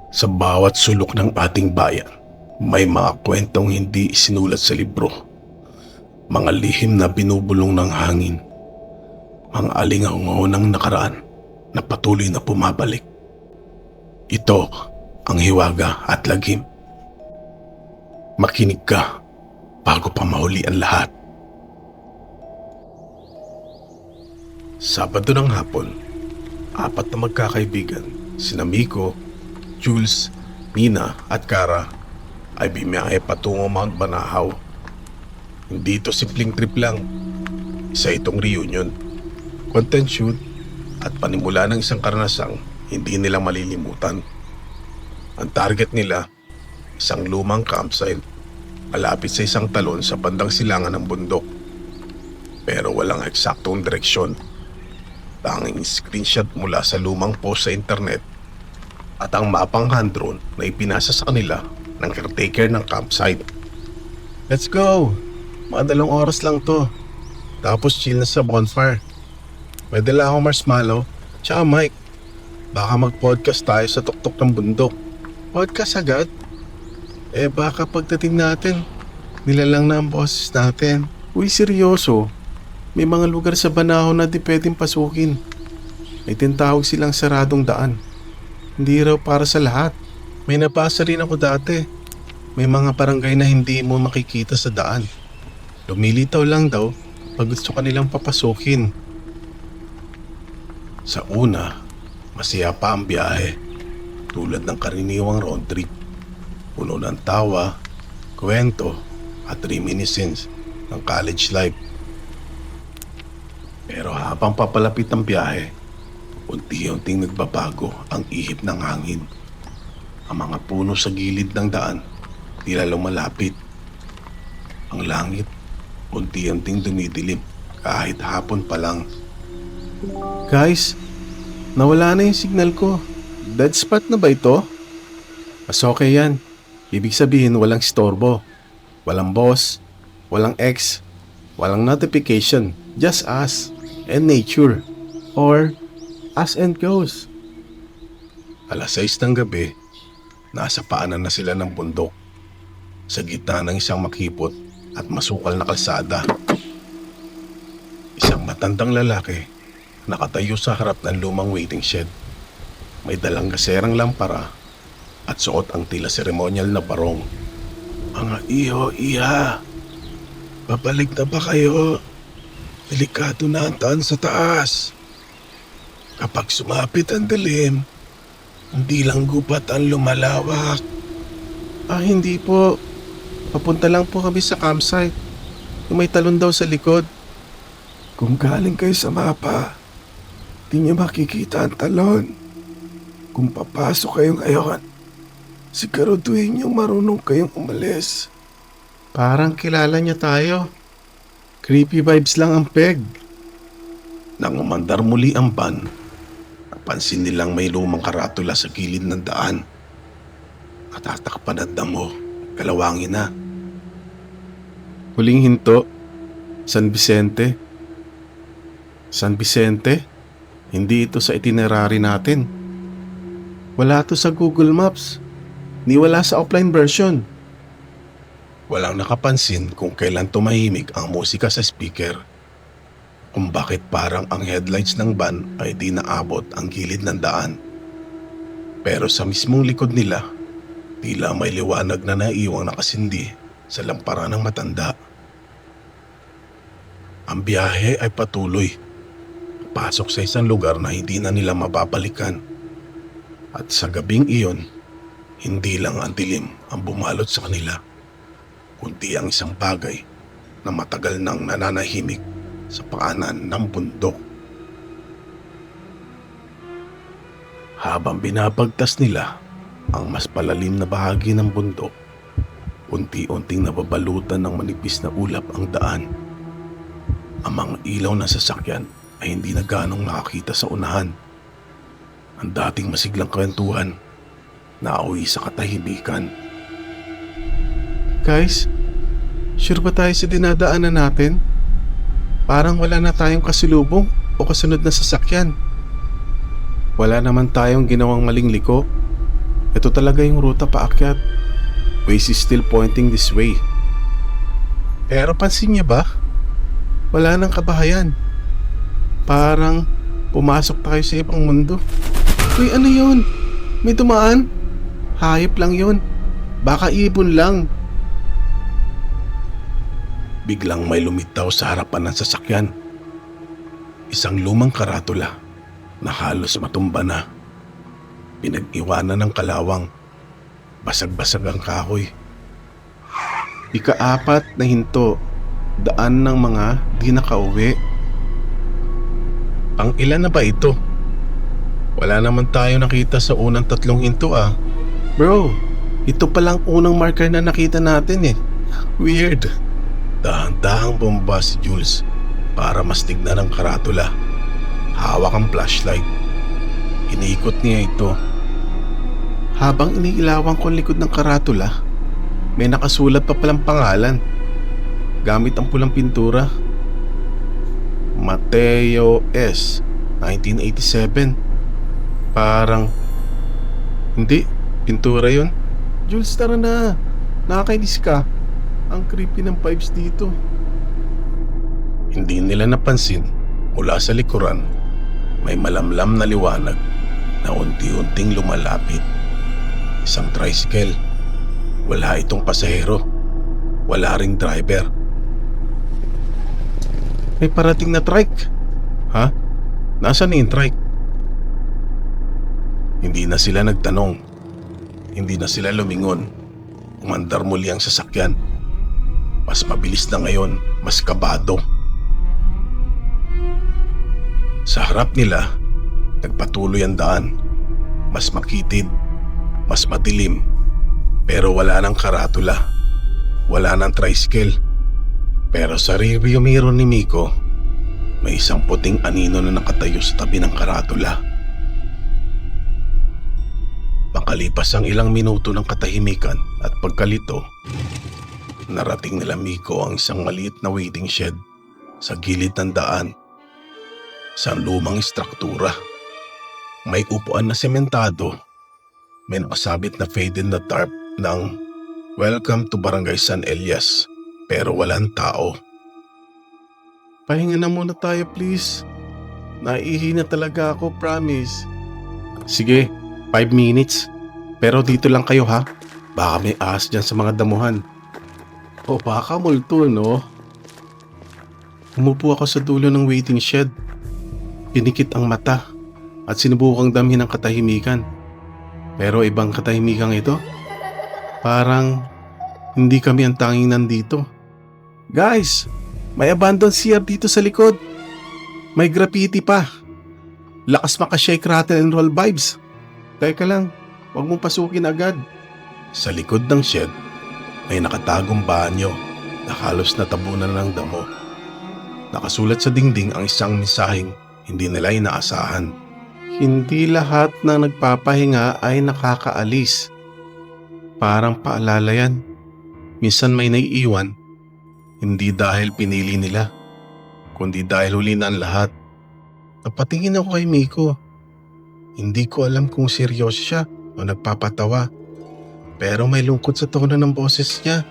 Sa bawat sulok ng ating bayan, may mga kwentong hindi isinulat sa libro. Mga lihim na binubulong ng hangin. Mga alingaw ng nakaraan na patuloy na bumabalik. Ito ang hiwaga at lagim. Makinig ka bago pa mahuli ang lahat. Sabado ng hapon, 4 na magkakaibigan, sina Miko, Jules, Mina at Kara ay biyahe patungo Mount Banahaw. Hindi ito simpleng trip lang. Isa itong reunion, content shoot at panimula ng isang karanasang hindi nila malilimutan. Ang target nila, isang lumang campsite malapit sa isang talon sa bandang silangan ng bundok. Pero walang eksaktong direksyon. Tanging screenshot mula sa lumang post sa internet at ang mapang hand-drawn na ipinasa sa kanila ng caretaker ng campsite. Let's go! Mga 2 oras lang to. Tapos chill na sa bonfire. May dala akong marshmallow tsaka mic. Baka mag-podcast tayo sa tuktok ng bundok. Podcast agad? Baka pagdating natin, nilalang na ang boses natin. Uy, seryoso. May mga lugar sa Banahaw na di pwedeng pasukin. May tinatawag silang saradong daan. Hindi raw para sa lahat. May nabasa rin ako dati. May mga barangay na hindi mo makikita sa daan. Lumilitaw lang daw pag gusto ka nilang papasukin. Sa una, masaya pa ang biyahe. Tulad ng karaniwang road trip. Puno ng tawa, kwento at reminiscence ng college life. Pero habang papalapit ang biyahe, unti-unting nagbabago ang ihip ng hangin. Ang mga puno sa gilid ng daan tila lumalapit. Ang langit unti-unting dumidilim kahit hapon pa lang. Guys, nawala na yung signal ko. Dead spot na ba ito? Mas okay yan. Ibig sabihin walang storbo, walang boss, walang ex, walang notification. Just us and nature, or us and ghosts. 6:00 ng gabi, nasa paanan na sila ng bundok, sa gitna ng isang makipot at masukal na kalsada. Isang matandang lalaki, nakatayo sa harap ng lumang waiting shed. May dalang gaserang lampara at suot ang tila seremonyal na barong. Mga iha, babalik na ba kayo? Delikado na ang daan sa taas. Kapag sumapit ang dilim, hindi lang gubat ang lumalawak. Hindi po. Papunta lang po kami sa campsite. Yung may talon daw sa likod. Kung galing kayo sa mapa, di niyo makikita ang talon. Kung papasok kayo ngayon, siguraduhin niyong marunong kayong umalis. Parang kilala niya tayo. Creepy vibes lang ang peg. Nang umandar muli ang van, napansin nilang may lumang karatula sa gilid ng daan. Natatakpan ang damo, kalawangin na. Huling hinto, San Vicente. San Vicente? Hindi ito sa itinerary natin. Wala to sa Google Maps. Ni wala sa offline version. Walang nakapansin kung kailan tumahimik ang musika sa speaker. Kung bakit parang ang headlights ng van ay di naabot ang gilid ng daan. Pero sa mismong likod nila, tila may liwanag na naiiwang nakasindi sa lampara ng matanda. Ang biyahe ay patuloy. Pasok sa isang lugar na hindi na nila mababalikan. At sa gabing iyon, hindi lang ang dilim ang bumalot sa kanila, kundi ang isang bagay na matagal nang nananahimik sa paanan ng bundok. Habang binabagtas nila ang mas palalim na bahagi ng bundok, unti-unting nababalutan ng manipis na ulap ang daan. Ang mga ilaw na sasakyan ay hindi na ganong nakakita sa unahan. Ang dating masiglang kwentuhan, nauwi sa katahimikan. Guys, sure ba tayo sa dinadaanan natin? Parang wala na tayong kasilubong o kasunod na sasakyan. Wala naman tayong ginawang maling liko. Ito talaga yung ruta paakyat. Waze is still pointing this way. Pero pansin niya ba? Wala nang kabahayan. Parang pumasok tayo sa ibang mundo. Uy, ano yun? May dumaan? Hayop lang yun. Baka ibon lang. Biglang may lumitaw sa harapan ng sasakyan. Isang lumang karatula na halos matumba na. Pinag-iwanan ng kalawang. Basag-basag ang kahoy. Ika-4 na hinto. Daan ng mga di nakauwi. Pang ilan na ba ito? Wala naman tayo nakita sa unang 3 hinto ah. Bro, ito palang unang marker na nakita natin eh. Weird. Dahan-dahang bomba si Jules para mas tignan ang karatula. Hawak ang flashlight. Iniikot niya ito. Habang iniilawan ko ang likod ng karatula, may nakasulat pa palang pangalan. Gamit ang pulang pintura. Mateo S. 1987. Parang hindi, pintura yun. Jules, tara na. Nakakainis ka. Ang creepy ng vibes dito. Hindi nila napansin, mula sa likuran, may malamlam na liwanag na unti-unting lumalapit. Isang tricycle. Wala itong pasahero. Wala ring driver. May parating na trike. Ha? Nasaan na yung trike? Hindi na sila nagtanong. Hindi na sila lumingon. Umandar muli ang sasakyan. Mas mabilis na ngayon, mas kabado. Sa harap nila, nagpatuloy ang daan. Mas makitid, mas madilim. Pero wala nang karatula. Wala nang tricycle. Pero sa rearview mirror ni Miko, may isang puting anino na nakatayo sa tabi ng karatula. Makalipas ang ilang minuto ng katahimikan at pagkalito, narating nila Miko ang isang maliit na waiting shed sa gilid ng daan. Sa lumang istruktura. May upuan na sementado. May nakasabit na faded na tarp ng "Welcome to Barangay San Elias", pero walang tao. Pahinga na muna tayo please. Naiihi na talaga ako, promise. Sige, 5 minutes. Pero dito lang kayo ha. Baka may ahas dyan sa mga damuhan. O baka multo, no? Umupo ako sa dulo ng waiting shed. Pinikit ang mata at sinubukang damhin ang katahimikan. Pero ibang katahimikan ito. Parang hindi kami ang tanging nandito. Guys, may abandoned CR dito sa likod. May graffiti pa. Lakas maka-shake, rattle and roll vibes. Teka lang, huwag mong pasukin agad. Sa likod ng shed, may nakatagong banyo na halos natabunan ng damo. Nakasulat sa dingding ang isang mensaheng hindi nila inaasahan. Hindi lahat ng nagpapahinga ay nakakaalis. Parang paalala yan. Minsan may naiiwan, hindi dahil pinili nila, kundi dahil huli na ang lahat. Napatingin ako kay Miko. Hindi ko alam kung seryoso siya o nagpapatawa. Pero may lungkot sa tono ng boses niya.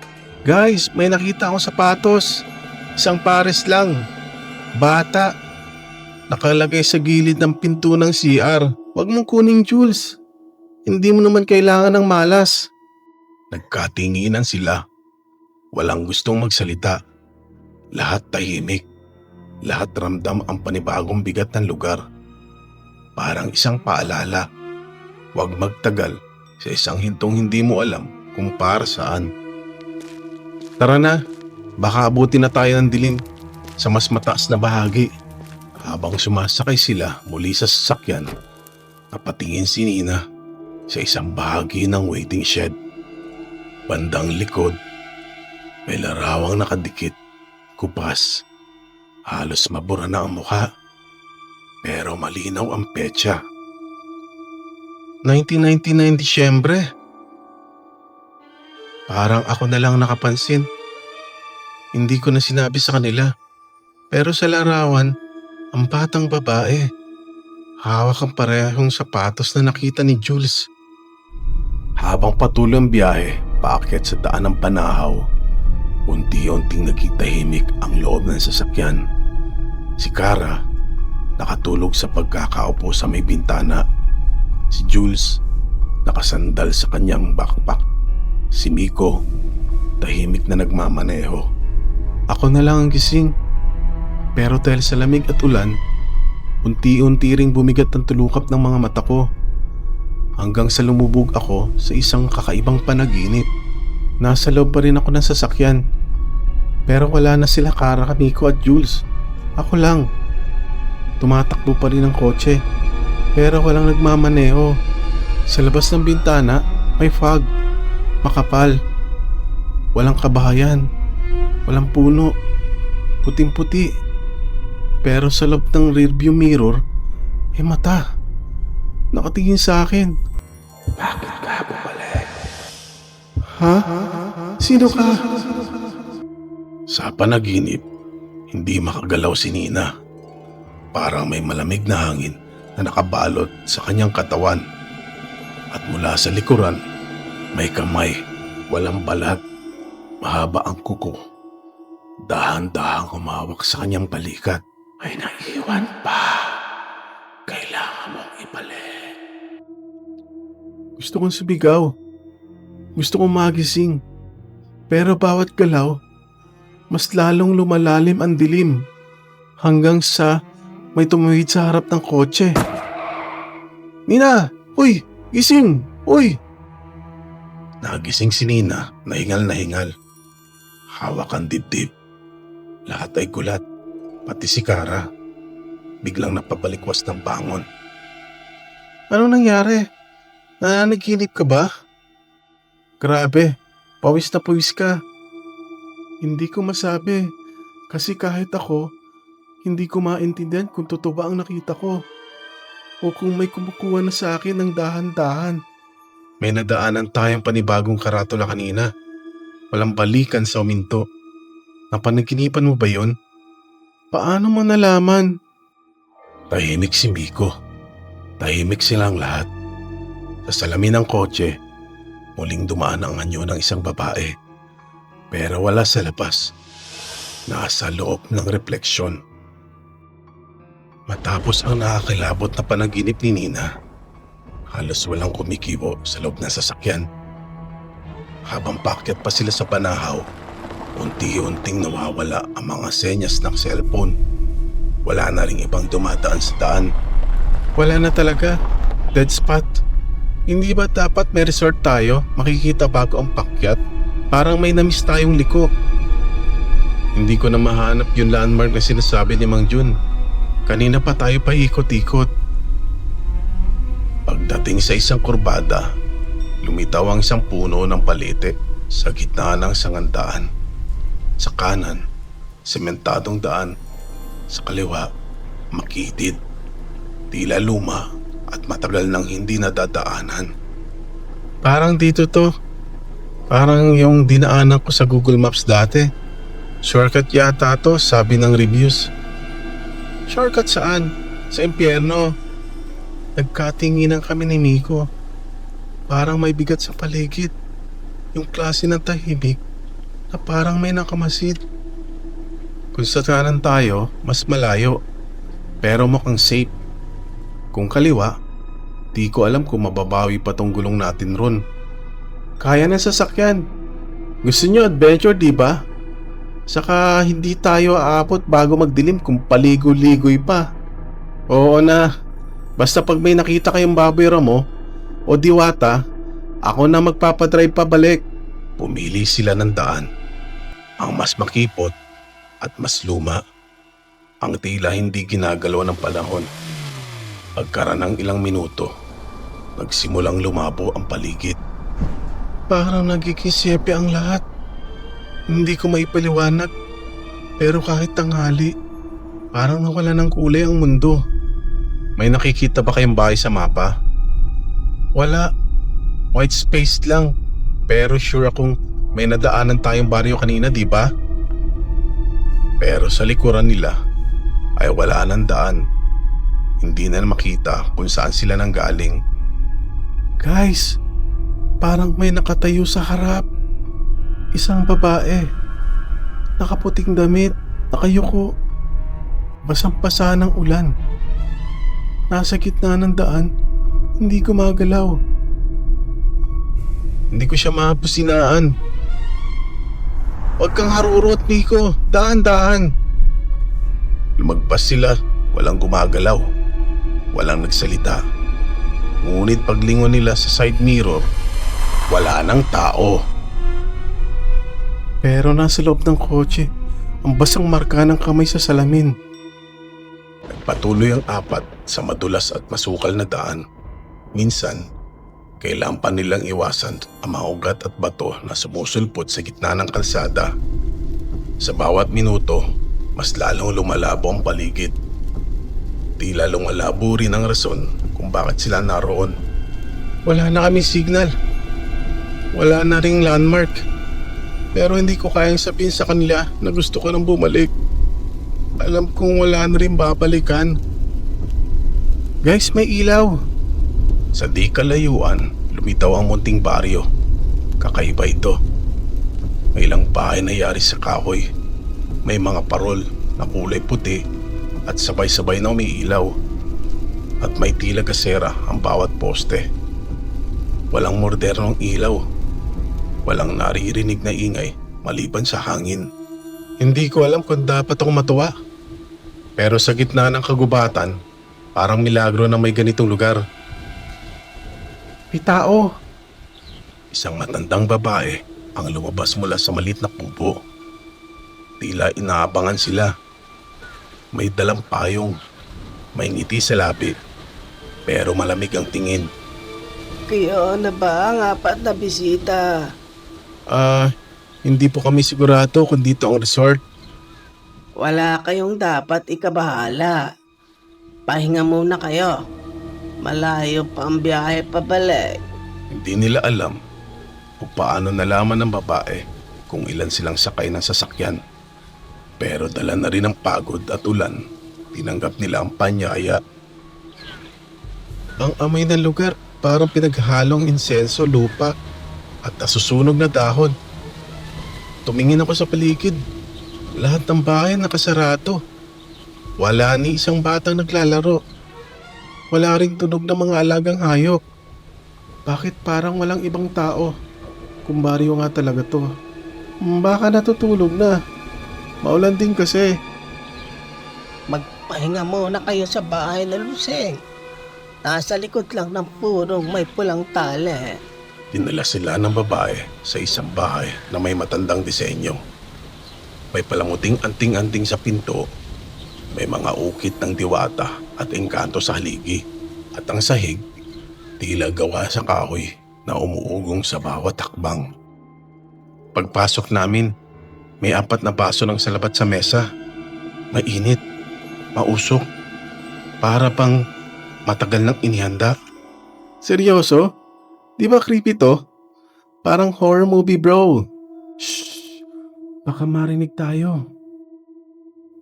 Guys, may nakita akong sapatos. Isang pares lang. Bata. Nakalagay sa gilid ng pinto ng CR. Huwag mong kuning, Jules. Hindi mo naman kailangan ng malas. Nagkatinginan sila. Walang gustong magsalita. Lahat tahimik. Lahat ramdam ang panibagong bigat ng lugar. Parang isang paalala. Huwag magtagal sa isang hintong hindi mo alam kung para saan. Tara na, baka abutin na tayo ng dilim sa mas mataas na bahagi. Habang sumasakay sila muli sa sasakyan, napatingin si Nina sa isang bahagi ng waiting shed. Bandang likod, may larawang nakadikit, kupas. Halos mabura na ang mukha, pero malinaw ang petsa. 1999 Disyembre. Parang ako na lang nakapansin. Hindi ko na sinabi sa kanila. Pero sa larawan, ang batang babae, hawak ang parehong sapatos na nakita ni Jules. Habang patuloy ang biyahe paakyat sa daan ng Banahaw, unti-unting naging tahimik ang loob ng sasakyan. Si Kara nakatulog sa pagkakaupo sa may bintana. Si Jules nakasandal sa kanyang backpack. Si Miko tahimik na nagmamaneho. Ako na lang ang gising. Pero dahil sa lamig at ulan, unti-unti ring bumigat ang tulukap ng mga mata ko. Hanggang sa lumubog ako sa isang kakaibang panaginip. Nasa loob pa rin ako ng sasakyan. Pero wala na sila Kara, Miko at Jules. Ako lang. Tumatakbo pa rin ang kotse. Pero walang nagmamaneho. Sa labas ng bintana may fog. Makapal. Walang kabahayan. Walang puno. Puting-puti. Pero sa loob ng rearview mirror, may mata. Nakatingin sa akin. Bakit ka bumalik? Ha? Sino ka? Sa panaginip, hindi makagalaw si Nina. Parang may malamig na hangin na nakabalot sa kanyang katawan. At mula sa likuran, may kamay, walang balat, mahaba ang kuko. Dahan-dahang humawak sa kanyang balikat. May naiwan pa. Kailangan mong ibalik. Gusto kong sumigaw. Gusto kong magising. Pero bawat galaw, mas lalong lumalalim ang dilim. Hanggang sa may tumuhid sa harap ng kotse. Nina! Uy! Gising! Uy! Nagising si Nina, nahingal na hingal. Hawak ang dibdib. Lahat ay gulat, pati si Kara. Biglang napabalikwas ng bangon. Ano nangyari? Nananaginip ka ba? Grabe, pawis na pawis ka. Hindi ko masabi, kasi kahit ako, hindi ko maintindihan kung totoo ba ang nakita ko. O kung may kumukuha na sa akin ng dahan-dahan. May nadaanan tayong panibagong karatula kanina. Walang balikan sa uminto. Napanaginipan mo ba yun? Paano mo nalaman? Tahimik si Miko. Tahimik silang lahat. Sa salamin ng kotse, muling dumaan ang anyo ng isang babae. Pero wala sa labas. Nasa loob ng refleksyon. Matapos ang nakakilabot na panaginip ni Nina, halos walang kumikibo sa loob ng sasakyan. Habang paakyat pa sila sa Banahaw, unti-unting nawawala ang mga senyas ng cellphone. Wala na ring ibang dumadaan sa daan. Wala na talaga. Dead spot. Hindi ba dapat may resort tayo, makikita bago ang pakyat? Parang may namiss tayong liko. Hindi ko na mahanap yung landmark na sinasabi ni Mang Jun. Kanina pa tayo paikot-ikot. Pagdating sa isang kurbada, lumitaw ang isang puno ng palete sa gitna ng sangandaan. Sa kanan, sementadong daan. Sa kaliwa, makitid. Tila luma at matagal nang hindi nadadaanan. Parang dito to. Parang yung dinaanan ko sa Google Maps dati. Shortcut yata to, sabi ng reviews. Shortcut saan? Sa impyerno. Nagkatinginan kami ni Miko. Parang may bigat sa paligid. Yung klase ng tahimik na parang may nakamasid. Kung sa kanan tayo, mas malayo. Pero mukhang safe. Kung kaliwa, di ko alam kung mababawi pa tong gulong natin ron. Kaya na sasakyan. Gusto nyo adventure, di ba? Saka hindi tayo aabot bago magdilim kung paligoy-ligoy pa. Oo na. Basta pag may nakita kayong baboy ramo o diwata, ako na magpapadrive pabalik. Pumili sila ng daan. Ang mas makipot at mas luma. Ang tila hindi ginagalaw ng panahon. Pagkaraan ng ilang minuto, nagsimulang lumabo ang paligid. Parang nagiging syepe ang lahat. Hindi ko maipaliwanag. Pero kahit tanghali, parang nawala ng kulay ang mundo. May nakikita ba kayong bahay sa mapa? Wala. White space lang. Pero sure akong may nadaanan tayong baryo kanina, di ba? Pero sa likuran nila ay wala ng daan. Hindi na makita kung saan sila nanggaling. Guys, Parang may nakatayo sa harap. Isang babae. Nakaputing damit. Nakayuko. Basang-basa ng ulan. Nasa gitna ng daan. Hindi gumagalaw. Hindi ko siya mapusinaan. Huwag kang harurot, Nico. Dahan-dahan. Lumagpas sila. Walang gumagalaw. Walang nagsalita. Ngunit paglingon nila sa side mirror, wala nang tao. Pero nasa loob ng kotse, ang basang marka ng kamay sa salamin. Nagpatuloy ang apat sa madulas at masukal na daan. Minsan, kailangan pa nilang iwasan ang mga ugat at bato na sumusulpot sa gitna ng kalsada. Sa bawat minuto, mas lalong lumalabo ang paligid. Tila lumalabo rin ang rason kung bakit sila naroon. Wala na kami signal. Wala na ring landmark. Pero hindi ko kayang sabihin sa kanila na gusto ko nang bumalik. Alam kong wala na rin babalikan. Guys, may ilaw. Sa di kalayuan, lumitaw ang munting baryo. Kakaiba ito. May ilang bahay na yari sa kahoy. May mga parol na kulay puti at sabay-sabay na umiilaw. At may tila gasera ang bawat poste. Walang modernong ilaw. Walang naririnig na ingay maliban sa hangin. Hindi ko alam kung dapat ako matuwa. Pero sa gitna ng kagubatan, parang milagro na may ganitong lugar. May tao. Isang matandang babae ang lumabas mula sa maliit na pupo. Tila inaabangan sila. May dalang payong. May ngiti sa labi. Pero malamig ang tingin. Kayo na ba ang apat na bisita? Hindi po kami sigurado kung dito ang resort. Wala kayong dapat ikabahala. Pahinga muna kayo. Malayo pa ang biyahe pabalik. Hindi nila alam kung paano nalaman ng babae kung ilan silang sakay ng sasakyan. Pero dala na rin ang pagod at ulan, tinanggap nila ang panyaya. Ang amoy ng lugar parang pinaghalong insenso, lupa at nasusunog na dahon. Tumingin ako sa paligid. Lahat ng bahay nakasarado. Wala ni isang batang naglalaro. Wala ring tunog ng mga alagang hayop. Bakit parang walang ibang tao? Kung baryo nga talaga to. Baka natutulog na. Maulan din kasi. Magpahinga muna kayo sa bahay na lusing. Nasa likod lang ng purong may pulang tali. Dinala sila ng babae sa isang bahay na may matandang disenyo. May palamuting anting-anting sa pinto. May mga ukit ng diwata at engkanto sa haligi. At ang sahig, tila gawa sa kahoy na umuugong sa bawat hakbang. Pagpasok namin, may 4 na baso ng salabat sa mesa. Mainit, mausok, para pang matagal nang inihanda. Seryoso? Di ba creepy to? Parang horror movie, bro. Shh! Baka marinig tayo.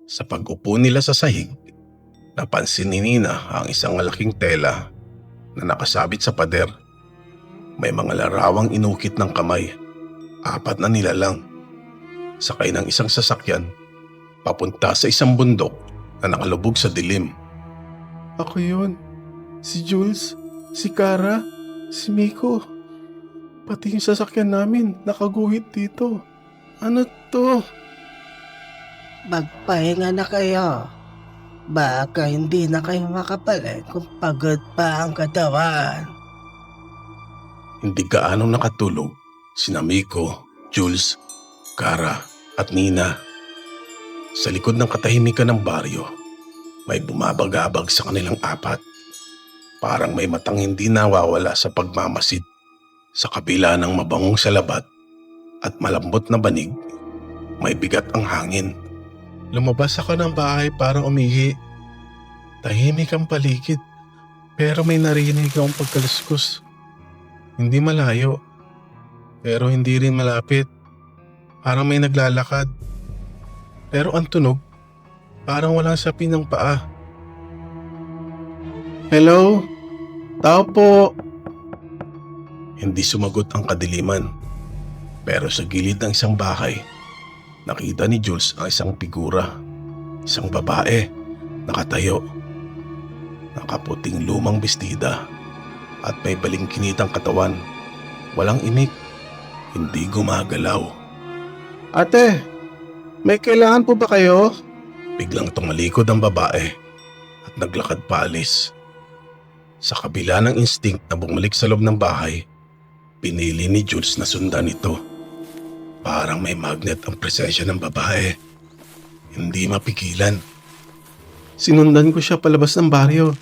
Sa pag-upo nila sa sahig, napansin ni Nina ang isang malaking tela na nakasabit sa pader. May mga larawang inukit ng kamay. 4 na nilalang. Sakay ng isang sasakyan, papunta sa isang bundok na nakalubog sa dilim. Ako yun. Si Jules, si Cara, si Miko. Pati yung sasakyan namin nakaguhit dito. Ano to? Magpahinga na kayo. Baka hindi na kayo makabalik kung pagod pa ang katawan. Hindi gaanong nakatulog sina Miko, Jules, Cara at Nina. Sa likod ng katahimikan ng baryo, may bumabagabag sa kanilang 4. Parang may matang hindi nawawala sa pagmamasid. Sa kabila ng mabangong salabat at malambot na banig, may bigat ang hangin. Lumabas ako ng bahay para umihi. Tahimik ang paligid, pero may narinig akong pagkaluskos. Hindi malayo, pero hindi rin malapit. Parang may naglalakad. Pero ang tunog, parang walang sapi ng paa. Hello? Tao po. Hindi sumagot ang kadiliman. Pero sa gilid ng isang bahay, nakita ni Jules ang isang figura. Isang babae, nakatayo. Nakaputing lumang bestida at may balingkinitang katawan. Walang imik, hindi gumagalaw. Ate, may kailangan po ba kayo? Biglang tumalikod ang babae at naglakad paalis. Sa kabila ng instinct na bumalik sa loob ng bahay, pinili ni Jules na sundan ito. Parang may magnet ang presensya ng babae. Hindi mapigilan. Sinundan ko siya palabas ng baryo.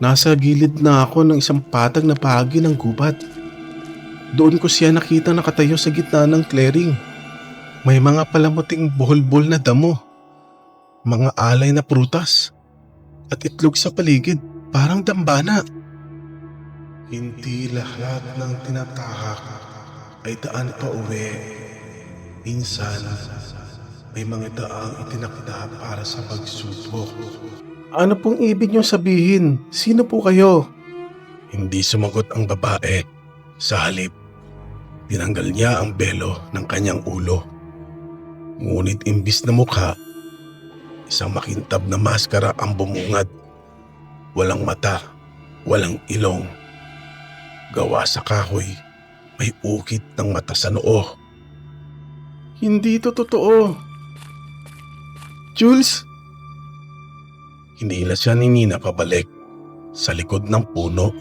Nasa gilid na ako ng isang patag na bahagi ng gubat. Doon ko siya nakita nakatayo sa gitna ng clearing. May mga palamuting buhol-buhol na damo. Mga alay na prutas. At itlog sa paligid, parang dambana. Hindi lahat ng tinatahak ay daan pa uwi. Minsan, may mga daang itinakda para sa pagsubok. Ano pong ibig niyong sabihin? Sino po kayo? Hindi sumagot ang babae. Sa halip, tinanggal niya ang belo ng kanyang ulo. Ngunit imbis na mukha, isang makintab na maskara ang bumungad. Walang mata, walang ilong. Gawa sa kahoy, may ukit ng mata sa noo. Hindi ito totoo. Jules? Hinila siya ni Nina pabalik. Sa likod ng puno,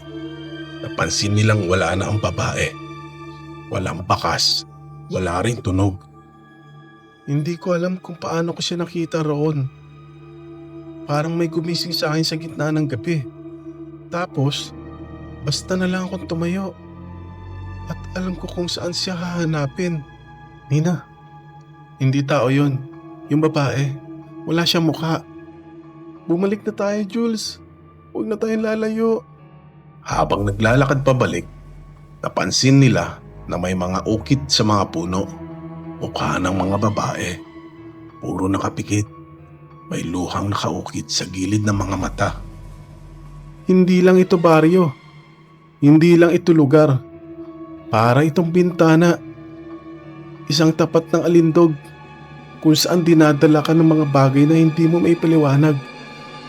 napansin nilang wala na ang babae. Walang bakas, wala rin tunog. Hindi ko alam kung paano ko siya nakita roon. Parang may gumising sa akin sa gitna ng gabi. Tapos, basta na lang akong tumayo. At alam ko kung saan siya hahanapin. Nina, hindi tao yun. Yung babae, wala siyang mukha. Bumalik na tayo, Jules. Huwag na tayong lalayo. Habang naglalakad pabalik, napansin nila na may mga ukit sa mga puno. Mukha ng mga babae. Puro nakapikit. May luhang nakaukit sa gilid ng mga mata. Hindi lang ito baryo. Hindi lang ito lugar. Para itong bintana. Isang tapat ng alindog kung saan dinadala ka ng mga bagay na hindi mo maipaliwanag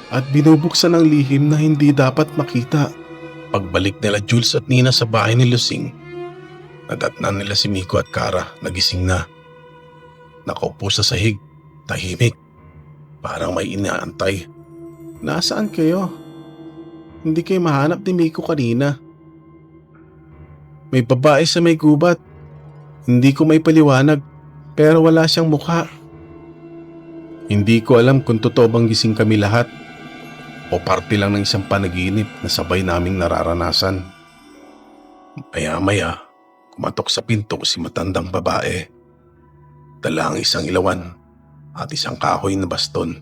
at binubuksan ng lihim na hindi dapat makita. Pagbalik nila Jules at Nina sa bahay ni Lusing, nadatnan nila si Miko at Kara na gising na. Nakaupo sa sahig, tahimik, parang may inaantay. Nasaan kayo? Hindi kayo mahanap ni Miko kanina. May babae sa may gubat. Hindi ko may paliwanag, pero wala siyang mukha. Hindi ko alam kung totoo bang gising kami lahat o parte lang ng isang panaginip na sabay naming nararanasan. Maya-maya, kumatok sa pinto si matandang babae. Dala ang isang ilawan at isang kahoy na baston.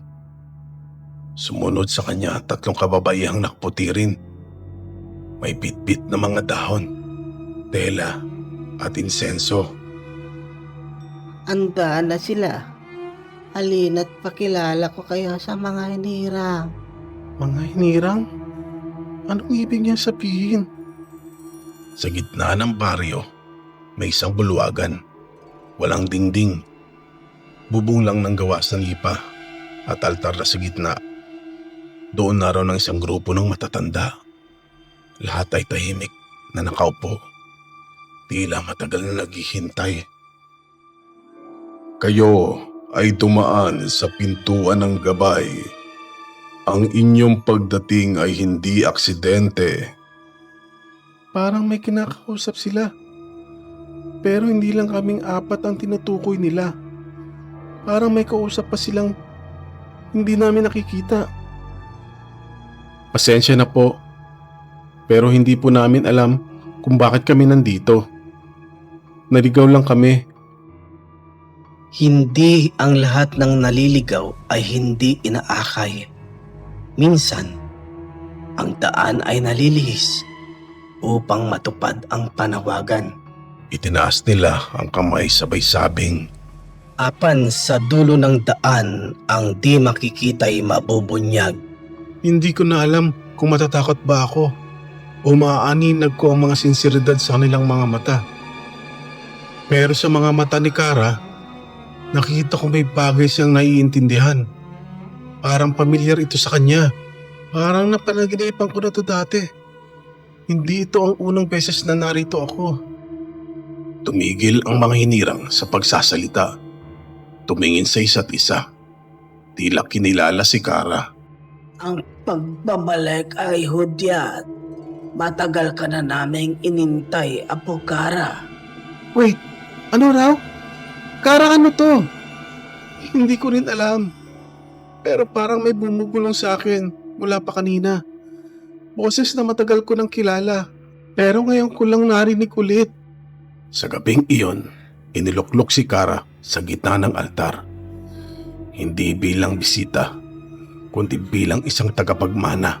Sumunod sa kanya 3 kababaihang nakputi rin. May bitbit na mga dahon, tela at insenso. Anda na sila. Halina't pakilala ko kayo sa mga hinirang. Mga hinirang? Anong ibig niya sabihin? Sa gitna ng baryo, may isang bulwagan. Walang dingding. Bubong lang ng gawas ng lipa at altar na sa gitna. Doon na raw ng isang grupo ng matatanda. Lahat ay tahimik na nakaupo. Tila matagal na naghihintay. Kayo ay dumaan sa pintuan ng gabay. Ang inyong pagdating ay hindi aksidente. Parang may kinakausap sila. Pero hindi lang kaming 4 ang tinutukoy nila. Parang may kausap pa silang hindi namin nakikita. Pasensya na po. Pero hindi po namin alam kung bakit kami nandito. Naligaw lang kami. Hindi ang lahat ng naliligaw ay hindi inaakay. Minsan, ang daan ay nalilihis upang matupad ang panawagan. Itinaas nila ang kamay sabay sabing, Apan sa dulo ng daan ang di makikita'y mabubunyag. hindi ko na alam kung matatakot ba ako Umaaninag ko ang mga sinseridad sa kanilang mga mata. Pero sa mga mata ni Kara, nakita ko may bagay siyang naiintindihan. Parang pamilyar ito sa kanya. Parang napanaginipan ko na ito dati. Hindi ito ang unang beses na narito ako. Tumigil ang mga hinirang sa pagsasalita. Tumingin sa isa't isa. Tila kinilala si Kara. Ang pagbabalik ay hudyat. Matagal ka na naming inintay, Apo Kara. Wait, ano raw? Kara, ano to? Hindi ko rin alam. Pero parang may bumubulong sa akin mula pa kanina. Boses na matagal ko nang kilala. Pero ngayon ko lang narinig ulit. Sa gabing iyon, iniluklok si Kara sa gitna ng altar. Hindi bilang bisita, kundi bilang isang tagapagmana.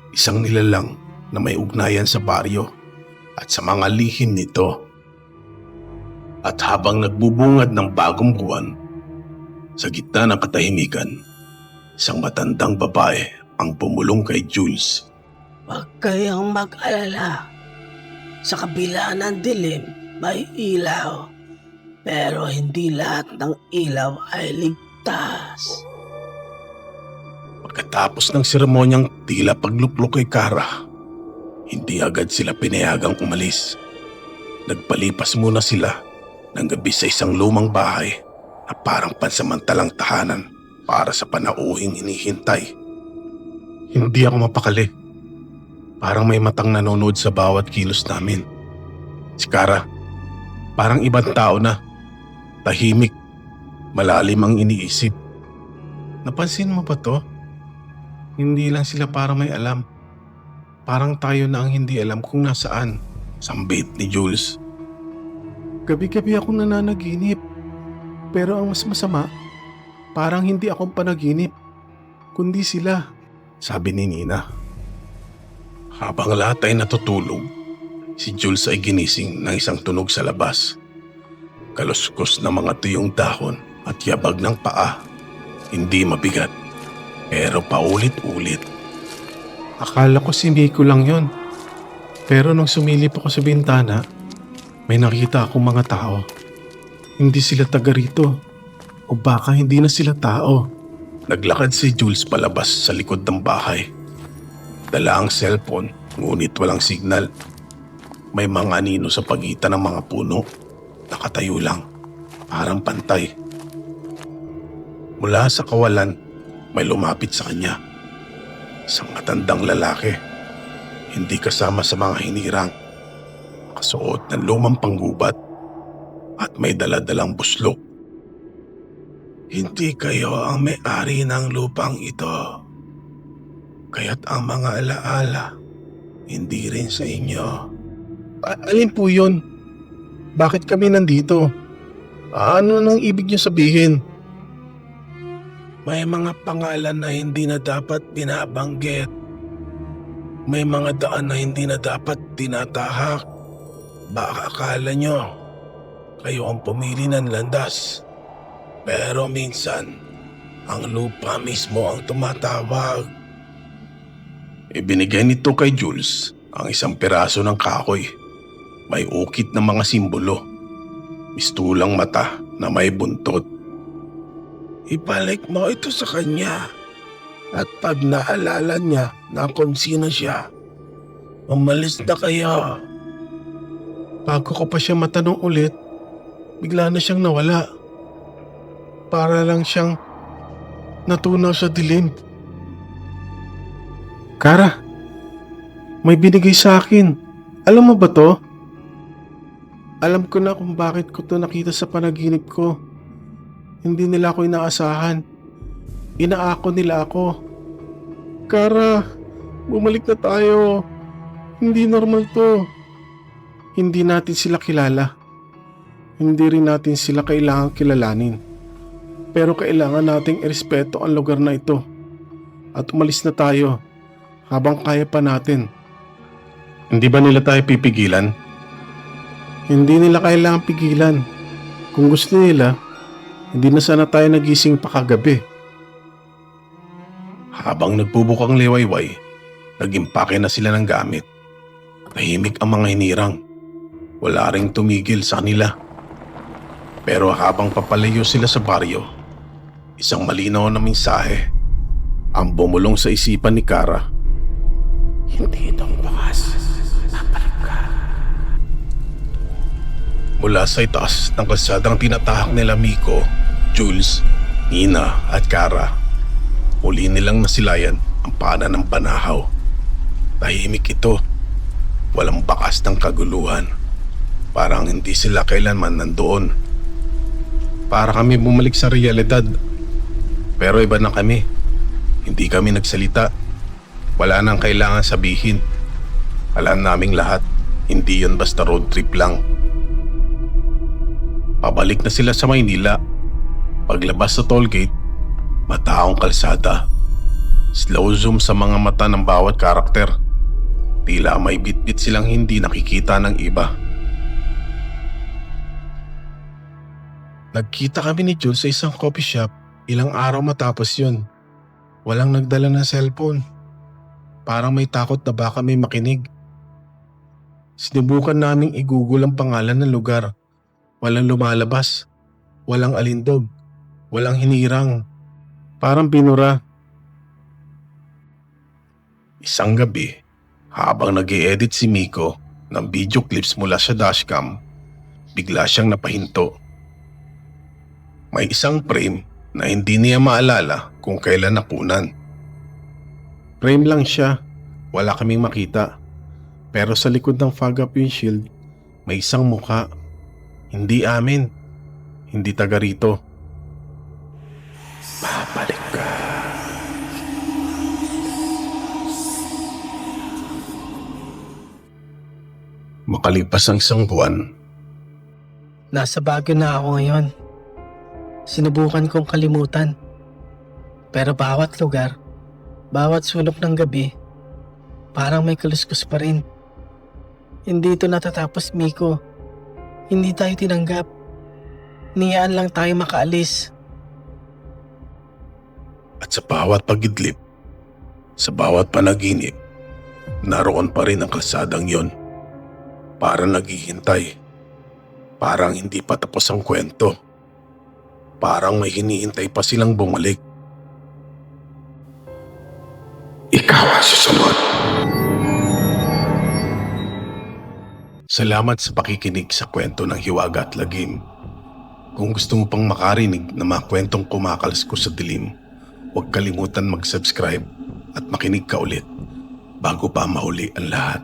Isang nilalang na may ugnayan sa baryo at sa mga lihim nito. At habang nagbubungad ng bagong buwan, sa gitna ng katahimikan, isang matandang babae ang pumulong kay Jules. Huwag kayong mag-alala. Sa kabila ng dilim, may ilaw. Pero hindi lahat ng ilaw ay ligtas. Pagkatapos ng seremonyang tila pagluklok kay Kara, hindi agad sila pinayagang umalis. Nagpalipas muna sila ng gabi sa isang lumang bahay na parang pansamantalang tahanan para sa panauhing hinihintay. Hindi ako mapakali. Parang may matang nanonood sa bawat kilos namin. Si Kara, parang ibang tao na. Tahimik, malalim ang iniisip. Napansin mo ba to? Hindi lang sila parang may alam. Parang tayo na ang hindi alam kung nasaan. Sambit ni Jules. Gabi-gabi akong nananaginip. Pero ang mas masama, parang hindi akong panaginip, kundi sila, sabi ni Nina. Habang lahat ay natutulog, si Jules ay ginising ng isang tunog sa labas. Kaluskos na mga tuyong dahon at yabag ng paa. Hindi mabigat, pero paulit-ulit. Akala ko si Miko lang yon. Pero nung sumilip ako sa bintana, may nakita akong mga tao. Hindi sila taga rito. O baka hindi na sila tao. Naglakad si Jules palabas sa likod ng bahay. Dala ang cellphone, ngunit walang signal. May mga anino sa pagitan ng mga puno. Nakatayo lang, parang pantay. Mula sa kawalan, may lumapit sa kanya. Isang matandang lalaki, hindi kasama sa mga hinirang, nakasuot ng lumang panggubat at may daladalang buslok. Hindi kayo ang may-ari ng lupang ito, kaya't ang mga alaala hindi rin sa inyo. Alin po yun? Bakit kami nandito? Ano nang ibig niyo sabihin? May mga pangalan na hindi na dapat binabanggit. May mga daan na hindi na dapat tinatahak. Baka akala nyo, kayo ang pumili ng landas. Pero minsan, ang lupa mismo ang tumatawag. Ibinigay nito kay Jules ang isang piraso ng kahoy. May ukit na mga simbolo. Mistulang mata na may buntot. Ibalik mo ito sa kanya. At pag naalala niya na kung sino siya, umalis na kayo. Bago ko pa siya matanong ulit, bigla na siyang nawala. Para lang siyang natunaw sa dilim. Kara, may binigay sa akin. Alam mo ba to? Alam ko na kung bakit ko to nakita sa panaginip ko. Hindi nila ako inaasahan. Inaako nila ako. Kara, bumalik na tayo. Hindi normal to. Hindi natin sila kilala. Hindi rin natin sila kailangang kilalanin. Pero kailangan nating irespeto ang lugar na ito. At umalis na tayo habang kaya pa natin. Hindi ba nila tayo pipigilan? Hindi nila kailangang pigilan. Kung gusto nila, hindi na sana tayo nagising pa kagabi. Habang nagbubukang liwayway, nag-impake na sila ng gamit Tahimik ang mga hinirang. Wala ring tumigil sa kanila. Pero habang papalayo sila sa baryo, isang malinaw na mensahe ang bumulong sa isipan ni Kara. Hindi ito ang bakas. Babalik ka. Mula sa itaas ng kalsadang tinatahak nila Miko, Jules, Nina at Kara, muli nilang nasilayan ang pana ng banahaw. Tahimik ito. Walang bakas ng kaguluhan. Parang hindi sila kailanman nandoon. Para kami bumalik sa realidad. Pero iba na kami. Hindi kami nagsalita. Wala nang kailangan sabihin. Alam naming lahat, hindi yun basta road trip lang. Pabalik na sila sa Maynila. Paglabas sa tollgate, mataong kalsada. Slow zoom sa mga mata ng bawat karakter. Tila may bitbit silang hindi nakikita ng iba. Nagkita kami ni Jules sa isang coffee shop ilang araw matapos yun. Walang nagdala ng cellphone. Parang may takot na baka may makinig. Sinubukan naming i-google ang pangalan ng lugar. Walang lumalabas. Walang alindog. Walang hinirang. Parang binura. Isang gabi, habang nag-i-edit si Miko ng video clips mula sa dashcam, bigla siyang napahinto. May isang frame na hindi niya maalala kung kailan nakunan. Frame lang siya, wala kaming makita. Pero sa likod ng fog-up windshield, may isang mukha. Hindi amin, hindi taga rito. Babalik ka. Makalipas ang isang buwan, Nasa Baguio na ako ngayon. Sinubukan kong kalimutan. Pero bawat lugar, bawat sulok ng gabi, parang may kaluskus pa rin. Hindi ito natatapos, Miko. Hindi tayo tinanggap. Niyaan lang tayo makaalis. at sa bawat pagidlip, sa bawat panaginip, naroon pa rin ang kalsadang yon. Parang naghihintay. Parang hindi pa tapos ang kwento. Parang may hinihintay pa silang bumalik. Ikaw ang susunod. Salamat sa pakikinig sa kwento ng Hiwaga at Lagim. Kung gusto mo pang makarinig ng mga kwentong kumakalas ko sa dilim, huwag kalimutan mag-subscribe at makinig ka ulit bago pa mahuli ang lahat.